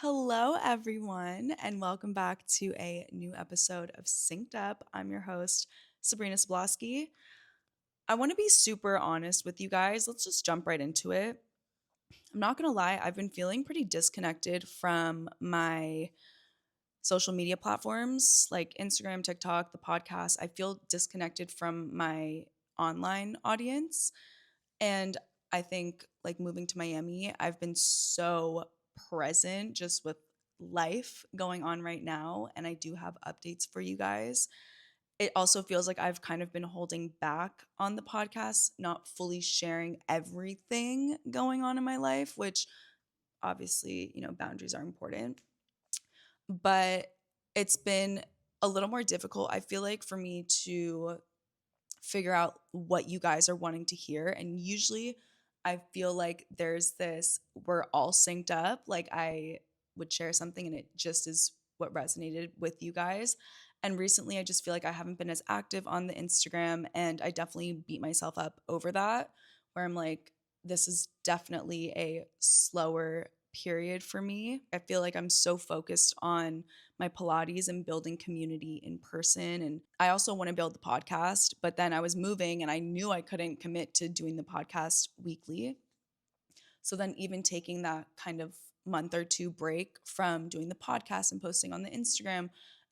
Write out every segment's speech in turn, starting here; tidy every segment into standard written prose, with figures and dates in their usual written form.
Hello, everyone, and welcome back to a new episode of Synced Up. I'm your host, Sabrina Sblosky. I want to be super honest with you guys. Let's just jump right into it. I'm not going to lie, I've been feeling pretty disconnected from my social media platforms like Instagram, TikTok, the podcast. I feel disconnected from my online audience. And I think like moving to Miami, I've been so present just with life going on right now. And I do have updates for you guys. It also feels like I've kind of been holding back on the podcast, not fully sharing everything going on in my life, which obviously, boundaries are important. But it's been a little more difficult, I feel like, for me to figure out what you guys are wanting to hear. And usually I feel like there's this, we're all synced up. Like I would share something and it just is what resonated with you guys. And recently I just feel like I haven't been as active on the Instagram, and I definitely beat myself up over that, where I'm like, this is definitely a slower period for me. I feel like I'm so focused on my Pilates and building community in person. And I also want to build the podcast, but then I was moving and I knew I couldn't commit to doing the podcast weekly. So then, even taking that kind of month or two break from doing the podcast and posting on the Instagram,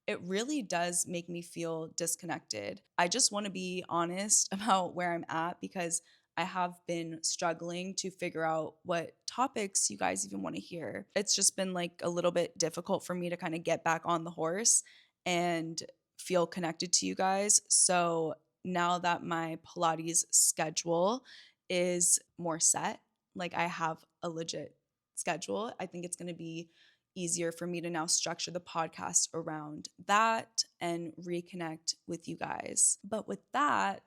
it really does make me feel disconnected. I just want to be honest about where I'm at because I have been struggling to figure out what topics you guys even want to hear. It's just been like a little bit difficult for me to kind of get back on the horse and feel connected to you guys. So now that my Pilates schedule is more set, like I have a legit schedule, I think it's going to be easier for me to now structure the podcast around that and reconnect with you guys. But with that,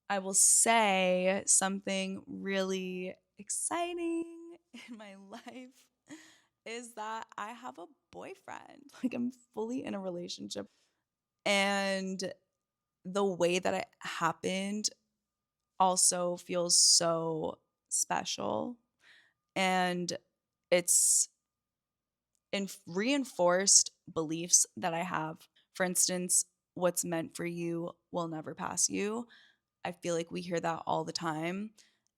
I will say something really exciting in my life is that I have a boyfriend. Like I'm fully in a relationship. And the way that it happened also feels so special. And it's reinforced beliefs that I have. For instance, what's meant for you will never pass you. I feel like we hear that all the time.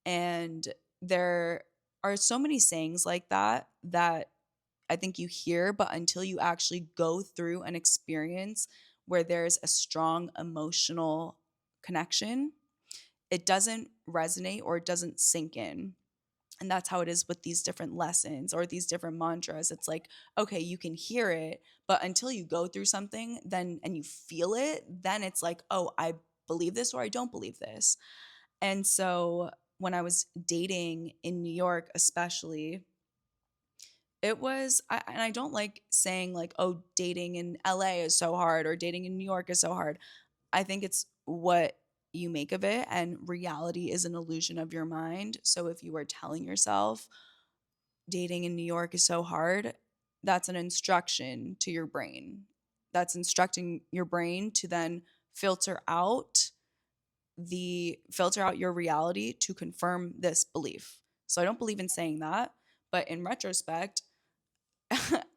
And there are so many sayings like that I think you hear, but until you actually go through an experience where there's a strong emotional connection, it doesn't resonate or it doesn't sink in. And that's how it is with these different lessons or these different mantras. It's like, okay, you can hear it, but until you go through something, then and you feel it, then it's like, oh, I believe this or I don't believe this. And so when I was dating in New York, especially, it was, and I don't like saying like, oh, dating in LA is so hard or dating in New York is so hard. I think it's what you make of it, and reality is an illusion of your mind. So if you are telling yourself dating in New York is so hard, that's an instruction to your brain. That's instructing your brain to then filter out your reality to confirm this belief. So I don't believe in saying that, but in retrospect,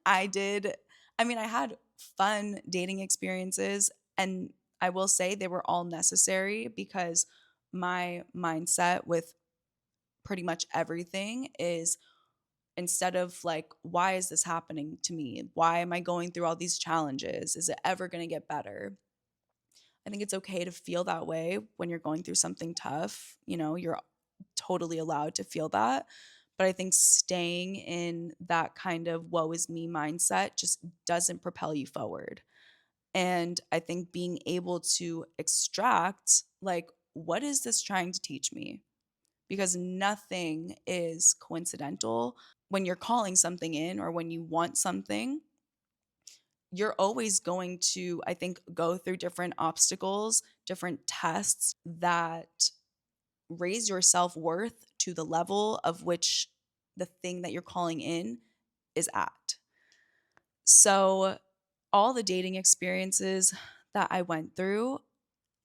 I did I had fun dating experiences, and I will say they were all necessary because my mindset with pretty much everything is, instead of like, why is this happening to me? Why am I going through all these challenges? Is it ever going to get better? I think it's okay to feel that way when you're going through something tough. You're totally allowed to feel that. But I think staying in that kind of woe is me mindset just doesn't propel you forward. And I think being able to extract, like, what is this trying to teach me? Because nothing is coincidental. When you're calling something in or when you want something, you're always going to, I think, go through different obstacles, different tests that raise your self worth to the level of which the thing that you're calling in is at. So, all the dating experiences that I went through,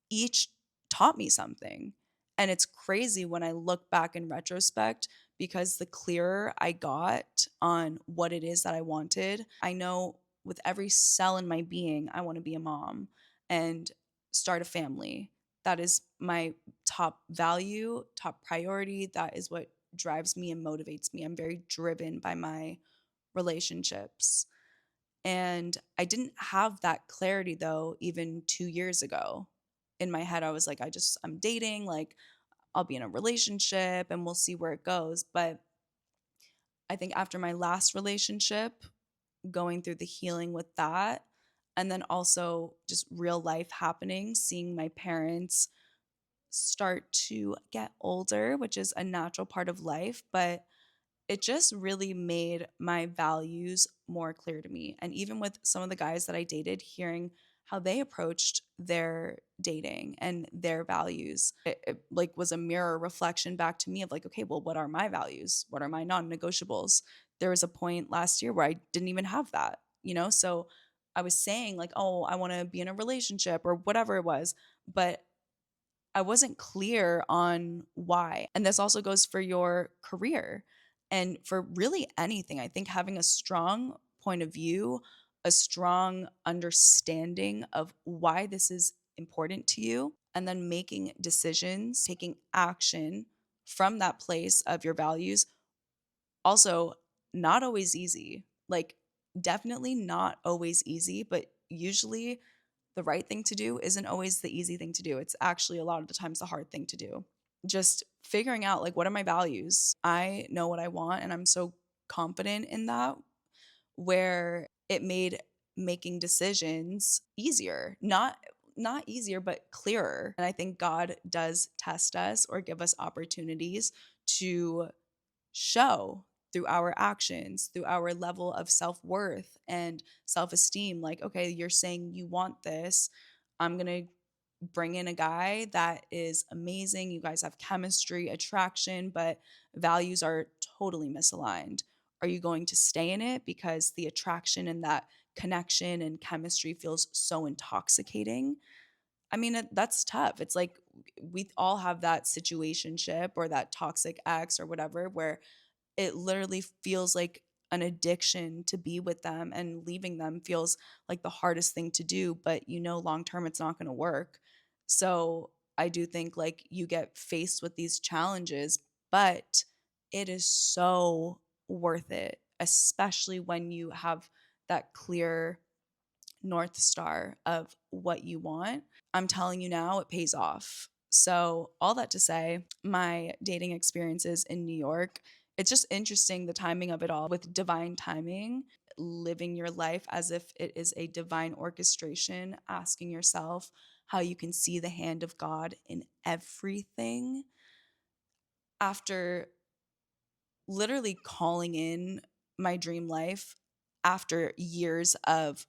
each taught me something. And it's crazy when I look back in retrospect because the clearer I got on what it is that I wanted, I know with every cell in my being, I want to be a mom and start a family. That is my top value, top priority. That is what drives me and motivates me. I'm very driven by my relationships. And I didn't have that clarity though, even 2 years ago. In my head, I was like, I'm dating, like, I'll be in a relationship and we'll see where it goes. But I think after my last relationship, going through the healing with that, and then also just real life happening, seeing my parents start to get older, which is a natural part of life, but it just really made my values more clear to me. And even with some of the guys that I dated, hearing how they approached their dating and their values, it like was a mirror reflection back to me of like, okay, well, what are my values? What are my non-negotiables? There was a point last year where I didn't even have that, So I was saying like, oh, I want to be in a relationship or whatever it was, but I wasn't clear on why. And this also goes for your career and for really anything. I think having a strong point of view, a strong understanding of why this is important to you, and then making decisions, taking action from that place of your values. Also, not always easy. Like, definitely not always easy, but usually the right thing to do isn't always the easy thing to do. It's actually a lot of the times the hard thing to do. Just figuring out like what are my values? I know what I want and I'm so confident in that where it made making decisions easier. Not easier but clearer. And I think God does test us or give us opportunities to show through our actions, through our level of self worth and self esteem. Like, okay, you're saying you want this. I'm going to bring in a guy that is amazing. You guys have chemistry, attraction, but values are totally misaligned. Are you going to stay in it because the attraction and that connection and chemistry feels so intoxicating? I mean, that's tough. It's like we all have that situationship or that toxic ex or whatever where it literally feels like an addiction to be with them, and leaving them feels like the hardest thing to do, but long term it's not going to work. So I do think like you get faced with these challenges, but it is so worth it, especially when you have that clear North Star of what you want. I'm telling you now, it pays off. So, all that to say, my dating experiences in New York, it's just interesting the timing of it all with divine timing, living your life as if it is a divine orchestration, asking yourself how you can see the hand of God in everything. After literally calling in my dream life after years of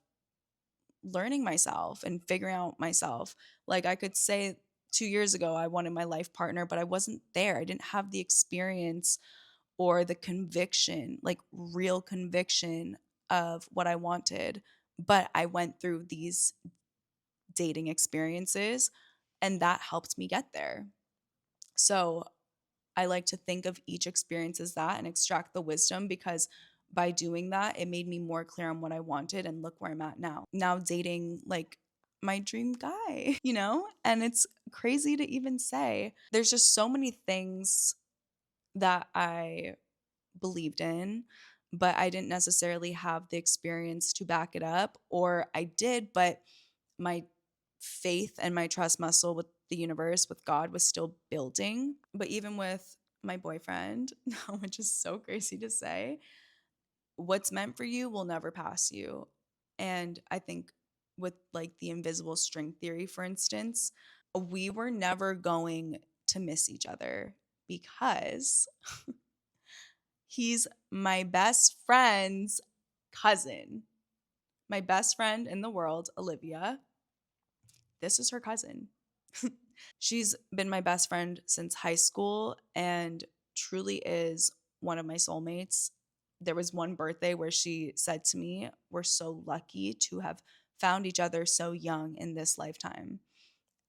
learning myself and figuring out myself. Like I could say 2 years ago, I wanted my life partner, but I wasn't there. I didn't have the experience or the conviction, like real conviction of what I wanted. But I went through these dating experiences and that helped me get there. So I like to think of each experience as that and extract the wisdom because by doing that, it made me more clear on what I wanted and look where I'm at now. Now dating like my dream guy, And it's crazy to even say. There's just so many things that I believed in, but I didn't necessarily have the experience to back it up, or I did, but my faith and my trust muscle with the universe, with God, was still building. But even with my boyfriend, which is so crazy to say, what's meant for you will never pass you. And I think with like the invisible string theory, for instance, we were never going to miss each other because he's my best friend's cousin. My best friend in the world, Olivia, this is her cousin. She's been my best friend since high school and truly is one of my soulmates. There was one birthday where she said to me, "We're so lucky to have found each other so young in this lifetime."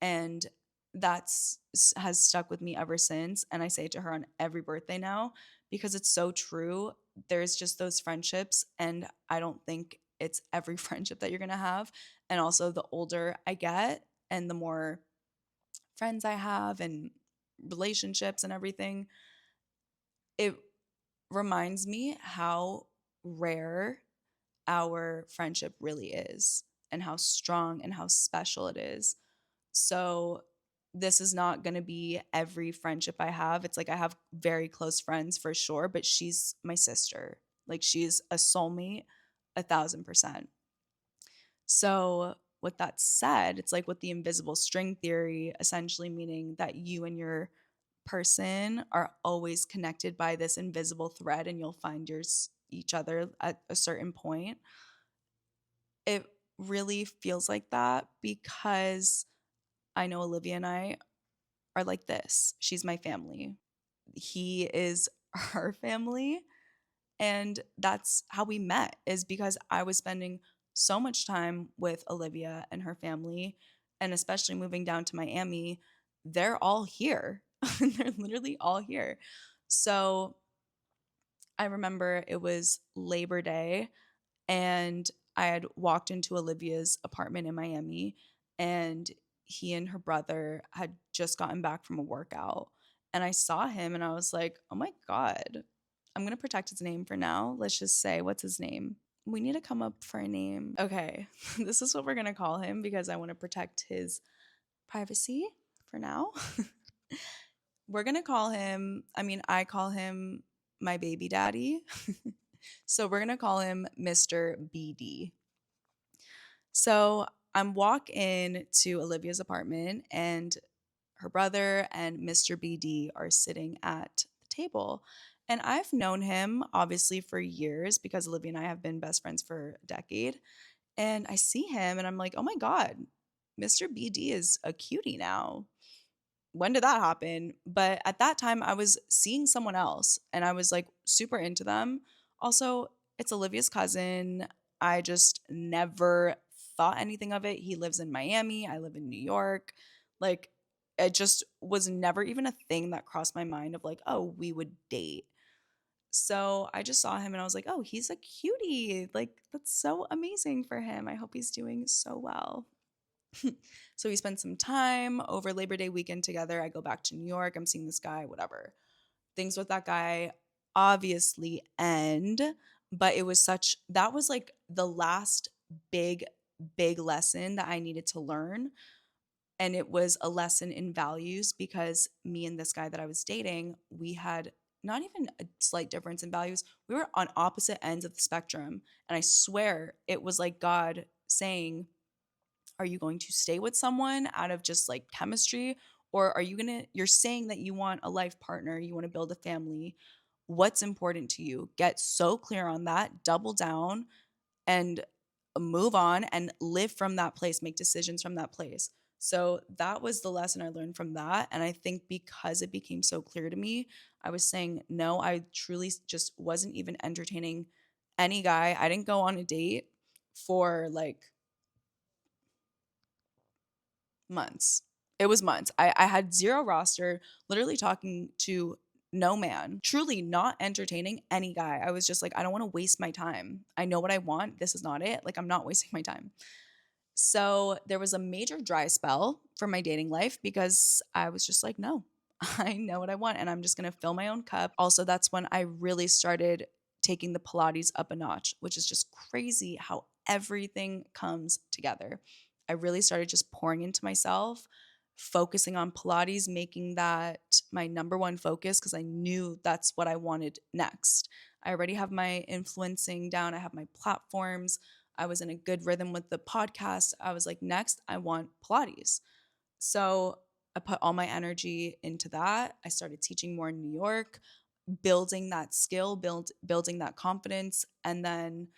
And that's has stuck with me ever since. And I say it to her on every birthday now because it's so true. There's just those friendships, and I don't think it's every friendship that you're going to have. And also, the older I get and the more friends I have and relationships and everything, it reminds me how rare our friendship really is and how strong and how special it is. So this is not going to be every friendship I have. It's like I have very close friends for sure, but she's my sister. Like she's a soulmate, 1,000%. So with that said, it's like with the invisible string theory, essentially meaning that you and your person are always connected by this invisible thread and you'll find each other at a certain point. It really feels like that because I know Olivia and I are like this. She's my family. He is her family. And that's how we met, is because I was spending so much time with Olivia and her family. And especially moving down to Miami, they're all here. They're literally all here. So I remember it was Labor Day and I had walked into Olivia's apartment in Miami, and he and her brother had just gotten back from a workout. And I saw him and I was like, oh my God, I'm going to protect his name for now. Let's just say, what's his name? We need to come up for a name. Okay, this is what we're going to call him because I want to protect his privacy for now. We're going to call him, I mean, I call him my baby daddy. So we're going to call him Mr. BD. So I'm walk in to Olivia's apartment and her brother and Mr. BD are sitting at the table. And I've known him obviously for years because Olivia and I have been best friends for a decade. And I see him and I'm like, oh my God, Mr. BD is a cutie now. When did that happen? But at that time, I was seeing someone else and I was like super into them. Also, it's Olivia's cousin. I just never thought anything of it. He lives in Miami. I live in New York. Like, it just was never even a thing that crossed my mind of like, oh, we would date. So I just saw him and I was like, oh, he's a cutie. Like, that's so amazing for him. I hope he's doing so well. So we spent some time over Labor Day weekend together. I go back to New York. I'm seeing this guy, whatever. Things with that guy obviously end, but that was like the last big, big lesson that I needed to learn. And it was a lesson in values because me and this guy that I was dating, we had not even a slight difference in values. We were on opposite ends of the spectrum. And I swear it was like God saying, are you going to stay with someone out of just like chemistry? Or you're saying that you want a life partner, you want to build a family. What's important to you? Get so clear on that, double down and move on and live from that place, make decisions from that place. So that was the lesson I learned from that. And I think because it became so clear to me, I was saying, no, I truly just wasn't even entertaining any guy. I didn't go on a date for like months. It was months. I had zero roster, literally talking to no man, truly not entertaining any guy. I was just like, I don't want to waste my time. I know what I want. This is not it. Like, I'm not wasting my time. So there was a major dry spell for my dating life because I was just like, no, I know what I want and I'm just going to fill my own cup. Also, that's when I really started taking the Pilates up a notch, which is just crazy how everything comes together. I really started just pouring into myself, focusing on Pilates, making that my number one focus because I knew that's what I wanted next. I already have my influencing down, I have my platforms. I was in a good rhythm with the podcast. I was like, next, I want Pilates. So I put all my energy into that. I started teaching more in New York, building that skill, building that confidence, and then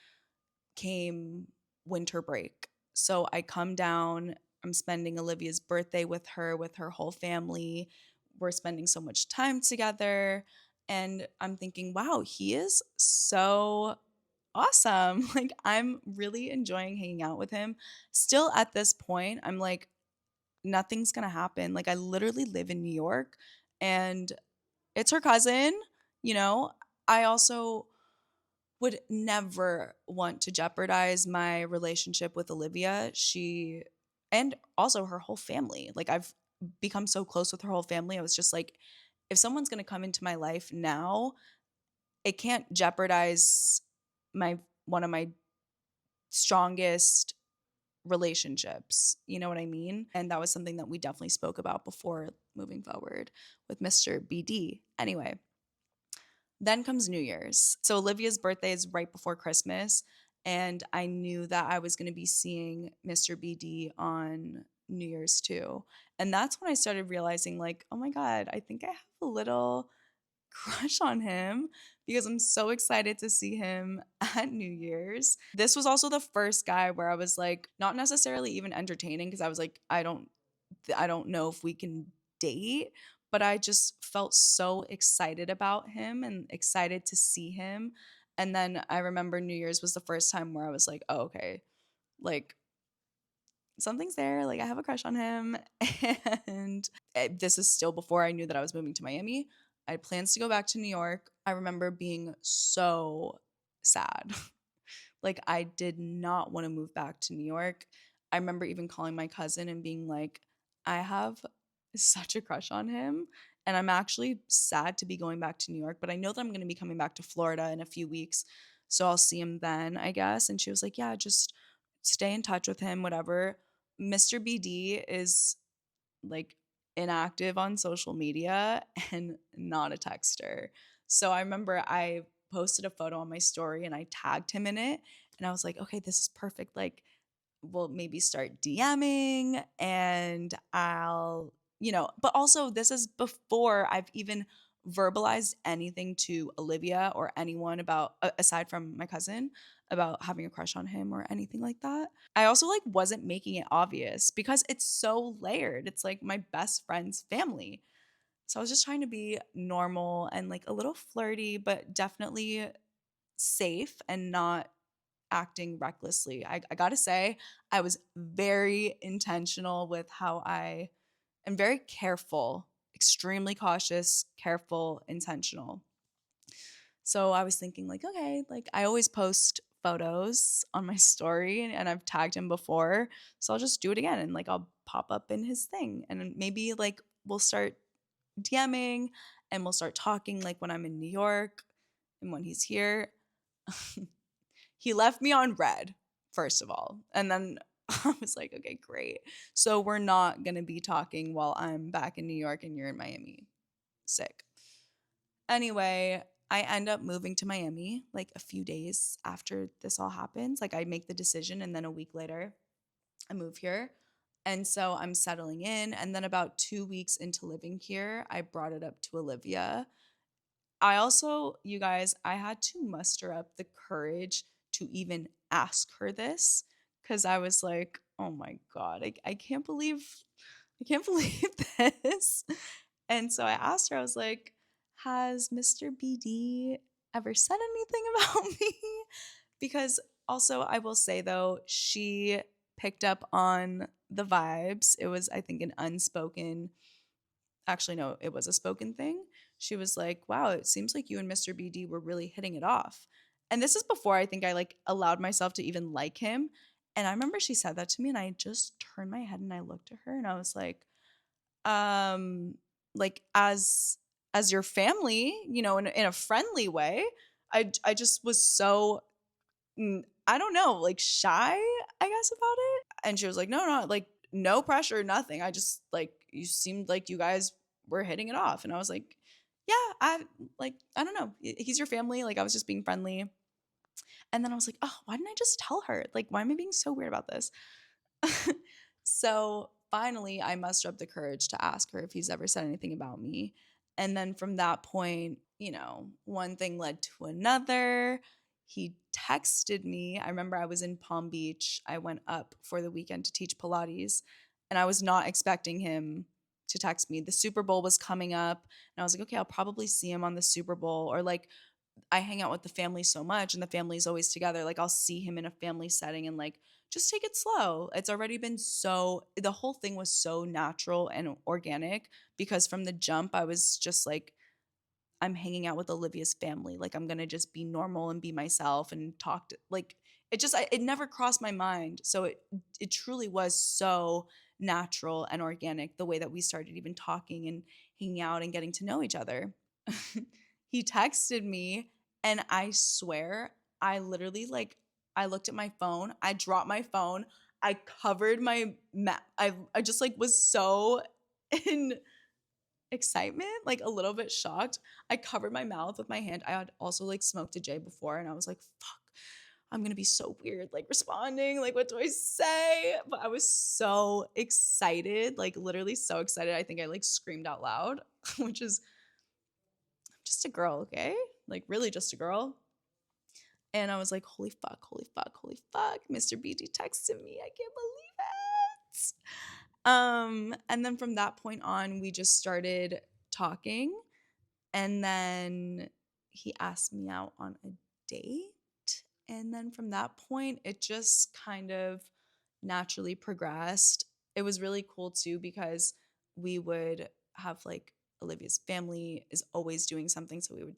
came winter break. So I come down, I'm spending Olivia's birthday with her whole family. We're spending so much time together. And I'm thinking, wow, he is so awesome. Like, I'm really enjoying hanging out with him. Still at this point, I'm like, nothing's going to happen. Like, I literally live in New York and it's her cousin, you know, I also would never want to jeopardize my relationship with Olivia. She and also her whole family. Like I've become so close with her whole family. I was just like, if someone's going to come into my life now, it can't jeopardize my one of my strongest relationships. You know what I mean? And that was something that we definitely spoke about before moving forward with Mr. BD. Anyway, then comes New Year's. So Olivia's birthday is right before Christmas. And I knew that I was going to be seeing Mr. BD on New Year's too. And that's when I started realizing, like, oh my God, I think I have a little crush on him because I'm so excited to see him at New Year's. This was also the first guy where I was like, not necessarily even entertaining because I was like, I don't know if we can date, but I just felt so excited about him and excited to see him. And then I remember New Year's was the first time where I was like, oh, okay, like something's there. Like I have a crush on him. And this is still before I knew that I was moving to Miami. I had plans to go back to New York. I remember being so sad. Like I did not want to move back to New York. I remember even calling my cousin and being like, I have such a crush on him. And I'm actually sad to be going back to New York, but I know that I'm going to be coming back to Florida in a few weeks. So I'll see him then, I guess. And she was like, yeah, just stay in touch with him, whatever. Mr. BD is like inactive on social media and not a texter. So I remember I posted a photo on my story and I tagged him in it. And I was like, okay, this is perfect. Like, we'll maybe start DMing and but also this is before I've even verbalized anything to Olivia or anyone about, aside from my cousin, about having a crush on him or anything like that. I also like wasn't making it obvious because it's so layered. It's like my best friend's family. So I was just trying to be normal and like a little flirty, but definitely safe and not acting recklessly. I gotta say, I was very intentional with how I am very careful, extremely cautious, careful, intentional. So I was thinking, like, okay, like I always post photos on my story and I've tagged him before. So I'll just do it again and like I'll pop up in his thing. And then maybe like we'll start DMing and we'll start talking like when I'm in New York and when he's here. He left me on red, first of all. And then I was like, okay, great. So we're not going to be talking while I'm back in New York and you're in Miami. Sick. Anyway, I end up moving to Miami like a few days after this all happens. Like I make the decision and then a week later I move here. And so I'm settling in. And then about 2 weeks into living here, I brought it up to Olivia. I also, you guys, I had to muster up the courage to even ask her this because I was like, oh my God, I can't believe this. And so I asked her, I was like, has Mr. BD ever said anything about me? Because also, I will say though, she picked up on the vibes. It was, I think, an unspoken, actually, no, it was a spoken thing. She was like, wow, it seems like you and Mr. BD were really hitting it off. And this is before I think I like allowed myself to even like him. And I remember she said that to me and I just turned my head and I looked at her and I was um like as your family, in a friendly way. I just was so I don't know, like shy, I guess, about it. And she was like, no, no, like no pressure, nothing. I just like you seemed like you guys were hitting it off. And I was like, yeah, I don't know. He's your family. Like I was just being friendly. And then I was like, oh, why didn't I just tell her? Like, why am I being so weird about this? So finally, I mustered up the courage to ask her if he's ever said anything about me. And then from that point, one thing led to another. He texted me. I remember I was in Palm Beach. I went up for the weekend to teach Pilates, and I was not expecting him to text me. The Super Bowl was coming up, and I was like, okay, I'll probably see him on the Super Bowl, or like I hang out with the family so much and the family's always together. Like I'll see him in a family setting and like just take it slow. It's already been the whole thing was so natural and organic because from the jump I was just like I'm hanging out with Olivia's family. Like I'm gonna just be normal and be myself and talk to like it never crossed my mind. So it truly was so natural and organic the way that we started even talking and hanging out and getting to know each other. He texted me and I swear I literally like I looked at my phone, I dropped my phone, I covered my I just like was so in excitement, like a little bit shocked. I covered my mouth with my hand. I had also like smoked a J before and I was like, fuck, I'm gonna be so weird, like responding, like what do I say? But I was so excited, like literally so excited. I think I like screamed out loud, which is I'm just a girl, okay? Like really just a girl. And I was like, holy fuck, holy fuck, holy fuck. Mr. BG texted me. I can't believe it. And then from that point on, we just started talking. And then he asked me out on a date. And then from that point, it just kind of naturally progressed. It was really cool too because we would have like Olivia's family is always doing something. So we would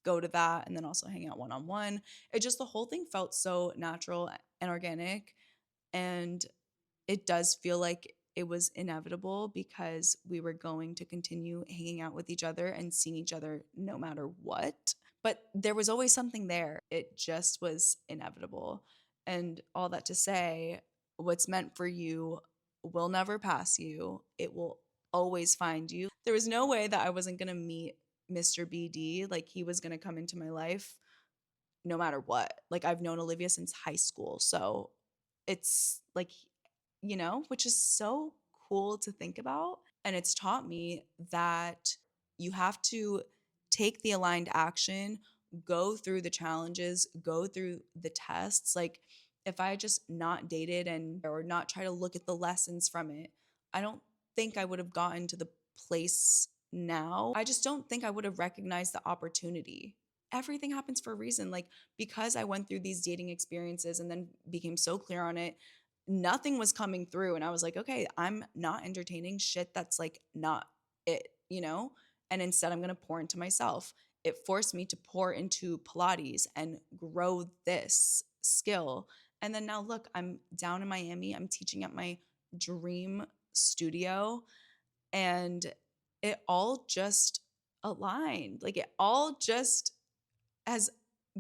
go to that and then also hang out one on one. It just, the whole thing felt so natural and organic. And it does feel like it was inevitable because we were going to continue hanging out with each other and seeing each other no matter what. But there was always something there. It just was inevitable. And all that to say, what's meant for you will never pass you. It will always find you. There was no way that I wasn't going to meet Mr. BD. Like he was going to come into my life no matter what. Like I've known Olivia since high school. So it's like, which is so cool to think about. And it's taught me that you have to take the aligned action, go through the challenges, go through the tests. Like if I just not dated and or not try to look at the lessons from it, I don't think I would have gotten to the place now. I just don't think I would have recognized the opportunity. Everything happens for a reason. Like because I went through these dating experiences and then became so clear on it, nothing was coming through. And I was like, okay, I'm not entertaining shit that's like not it. And instead, I'm going to pour into myself. It forced me to pour into Pilates and grow this skill. And then now, look, I'm down in Miami. I'm teaching at my dream studio. And it all just aligned. Like it all just has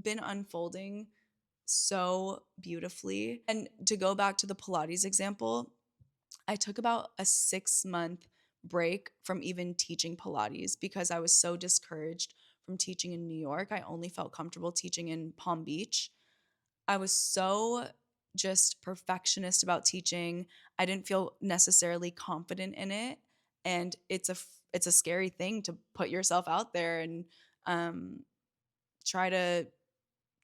been unfolding so beautifully. And to go back to the Pilates example, I took about a 6-month break from even teaching Pilates because I was so discouraged from teaching in New York. I only felt comfortable teaching in Palm Beach. I was so just perfectionist about teaching. I didn't feel necessarily confident in it. And it's a scary thing to put yourself out there and try to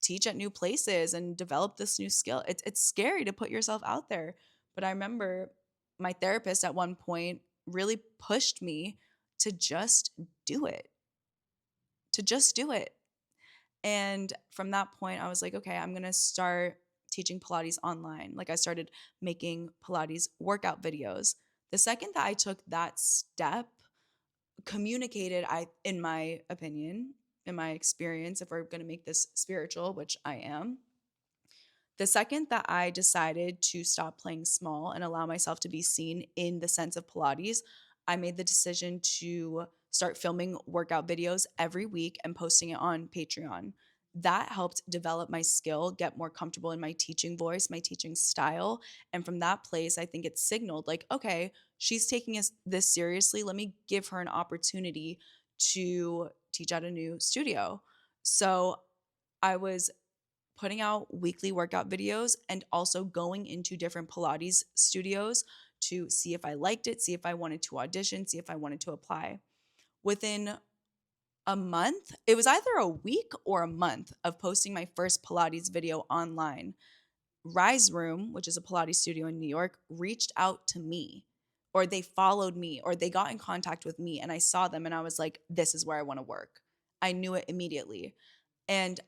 teach at new places and develop this new skill. It's scary to put yourself out there. But I remember my therapist at one point really pushed me to just do it, to just do it. And from that point, I was like, okay, I'm going to start teaching Pilates online. Like I started making Pilates workout videos. The second that I took that step, communicated, in my opinion, in my experience, if we're going to make this spiritual, which I am, the second that I decided to stop playing small and allow myself to be seen in the sense of Pilates, I made the decision to start filming workout videos every week and posting it on Patreon. That helped develop my skill, get more comfortable in my teaching voice, my teaching style. And from that place, I think it signaled like, okay, she's taking this seriously. Let me give her an opportunity to teach at a new studio. So I was putting out weekly workout videos and also going into different Pilates studios to see if I liked it, see if I wanted to audition, see if I wanted to apply. Within a month, it was either a week or a month of posting my first Pilates video online, Rise Room, which is a Pilates studio in New York, reached out to me, or they followed me, or they got in contact with me, and I saw them and I was like, this is where I want to work. I knew it immediately. And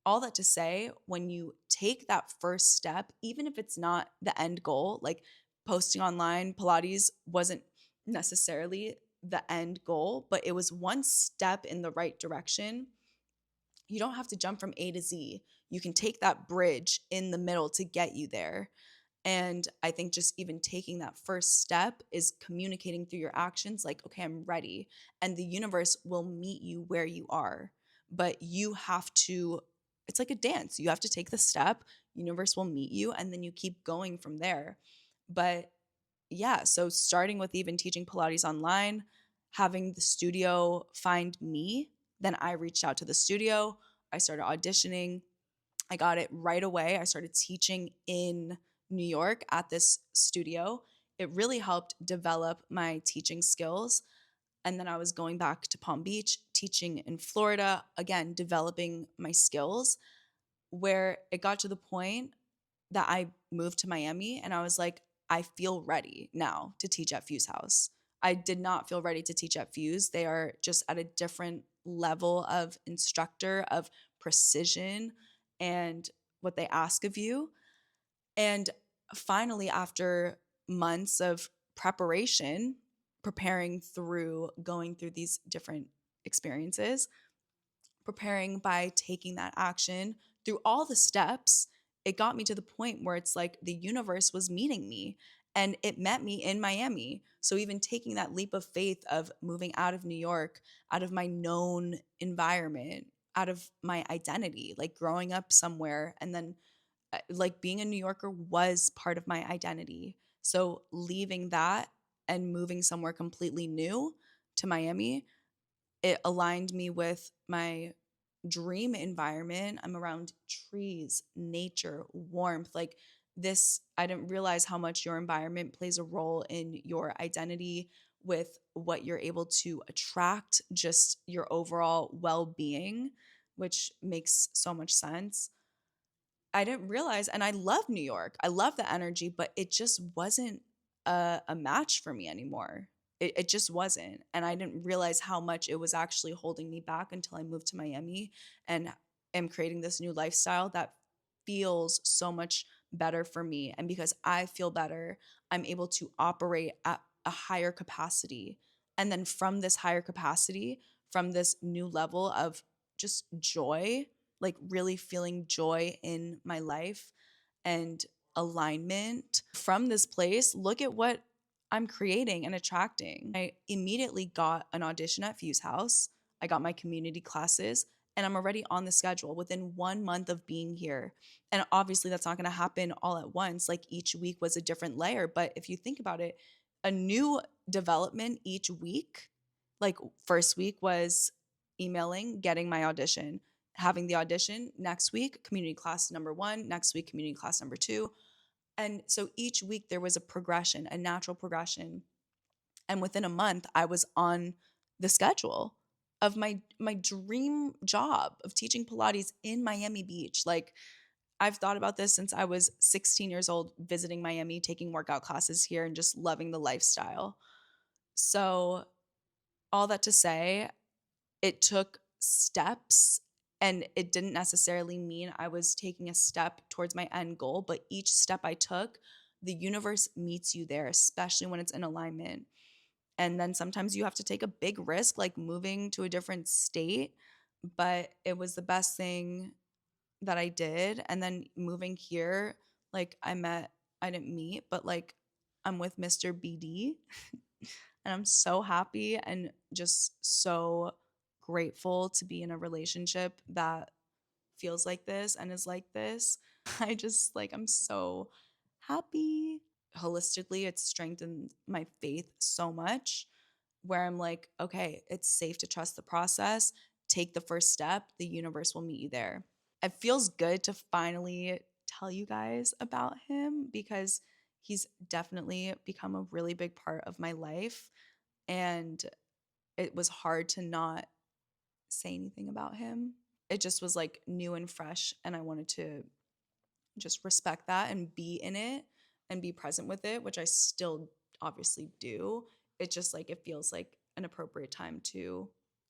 all that to say, when you take that first step, even if it's not the end goal, like posting online, Pilates wasn't necessarily the end goal, but it was one step in the right direction. You don't have to jump from A to Z. You can take that bridge in the middle to get you there. And I think just even taking that first step is communicating through your actions like, okay, I'm ready. And the universe will meet you where you are. But you have to, it's like a dance. You have to take the step, universe will meet you, and then you keep going from there. But yeah, so starting with even teaching Pilates online, having the studio find me, then I reached out to the studio. I started auditioning. I got it right away. I started teaching in New York at this studio. It really helped develop my teaching skills. And then I was going back to Palm Beach, teaching in Florida, again, developing my skills, where it got to the point that I moved to Miami and I was like, I feel ready now to teach at Fuse House. I did not feel ready to teach at Fuse. They are just at a different level of instructor, of precision, and what they ask of you. And finally, after months of preparation, preparing through going through these different experiences, preparing by taking that action through all the steps, it got me to the point where it's like the universe was meeting me and it met me in Miami. So even taking that leap of faith of moving out of New York, out of my known environment, out of my identity, like growing up somewhere and then like being a New Yorker was part of my identity. So leaving that and moving somewhere completely new to Miami, it aligned me with my dream environment. I'm around trees, nature, warmth. Like this, I didn't realize how much your environment plays a role in your identity with what you're able to attract, just your overall well being, which makes so much sense. I didn't realize, and I love New York. I love the energy, but it just wasn't a match for me anymore. It just wasn't. And I didn't realize how much it was actually holding me back until I moved to Miami and am creating this new lifestyle that feels so much better for me. And because I feel better, I'm able to operate at a higher capacity. And then from this higher capacity, from this new level of just joy, like really feeling joy in my life and alignment from this place, look at what I'm creating and attracting. I immediately got an audition at Fuse House. I got my community classes and I'm already on the schedule within 1 month of being here. And obviously, that's not going to happen all at once. Like each week was a different layer. But if you think about it, a new development each week, like first week was emailing, getting my audition, having the audition. Next week, community class number 1. Next week, community class number 2. And so each week there was a progression, a natural progression. And within a month, I was on the schedule of my dream job of teaching Pilates in Miami Beach. Like I've thought about this since I was 16 years old, visiting Miami, taking workout classes here, and just loving the lifestyle. So, all that to say, it took steps and it didn't necessarily mean I was taking a step towards my end goal, but each step I took, the universe meets you there, especially when it's in alignment. And then sometimes you have to take a big risk, like moving to a different state, but it was the best thing that I did. And then moving here, like I didn't meet, but like I'm with Mr. BD and I'm so happy and just so grateful to be in a relationship that feels like this and is like this. I just like, I'm so happy. Holistically, it's strengthened my faith so much where I'm like, okay, it's safe to trust the process. Take the first step, the universe will meet you there. It feels good to finally tell you guys about him because he's definitely become a really big part of my life. And it was hard to not say anything about him. It just was like new and fresh. And I wanted to just respect that and be in it and be present with it, which I still obviously do. It just like, it feels like an appropriate time to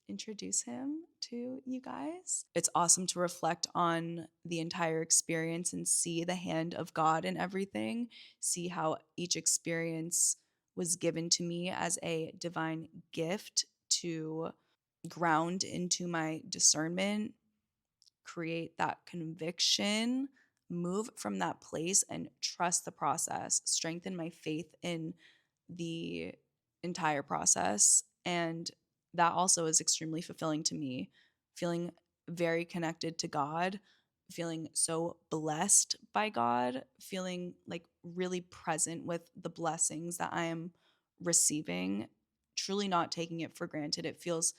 introduce him to you guys. It's awesome to reflect on the entire experience and see the hand of God in everything, see how each experience was given to me as a divine gift to ground into my discernment, create that conviction, move from that place and trust the process, strengthen my faith in the entire process. And that also is extremely fulfilling to me, feeling very connected to God, feeling so blessed by God, feeling like really present with the blessings that I am receiving, truly not taking it for granted. It feels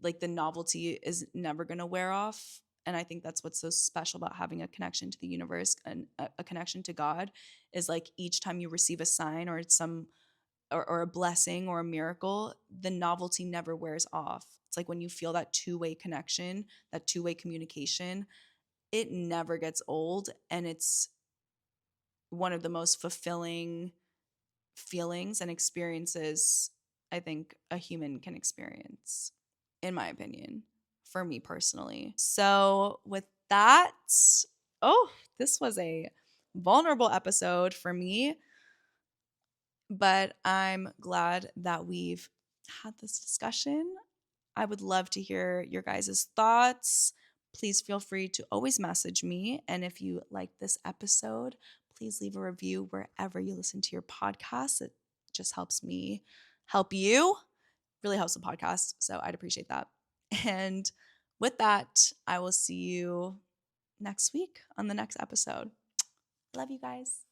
like the novelty is never going to wear off. And I think that's what's so special about having a connection to the universe and a connection to God is like each time you receive a sign or some or a blessing or a miracle, the novelty never wears off. It's like when you feel that two-way connection, that two-way communication, it never gets old. And it's one of the most fulfilling feelings and experiences I think a human can experience, in my opinion, for me personally. So, with that, oh, this was a vulnerable episode for me, but I'm glad that we've had this discussion. I would love to hear your guys' thoughts. Please feel free to always message me. And if you like this episode, please leave a review wherever you listen to your podcast. It just helps me help you, really helps the podcast. So I'd appreciate that. And with that, I will see you next week on the next episode. Love you guys.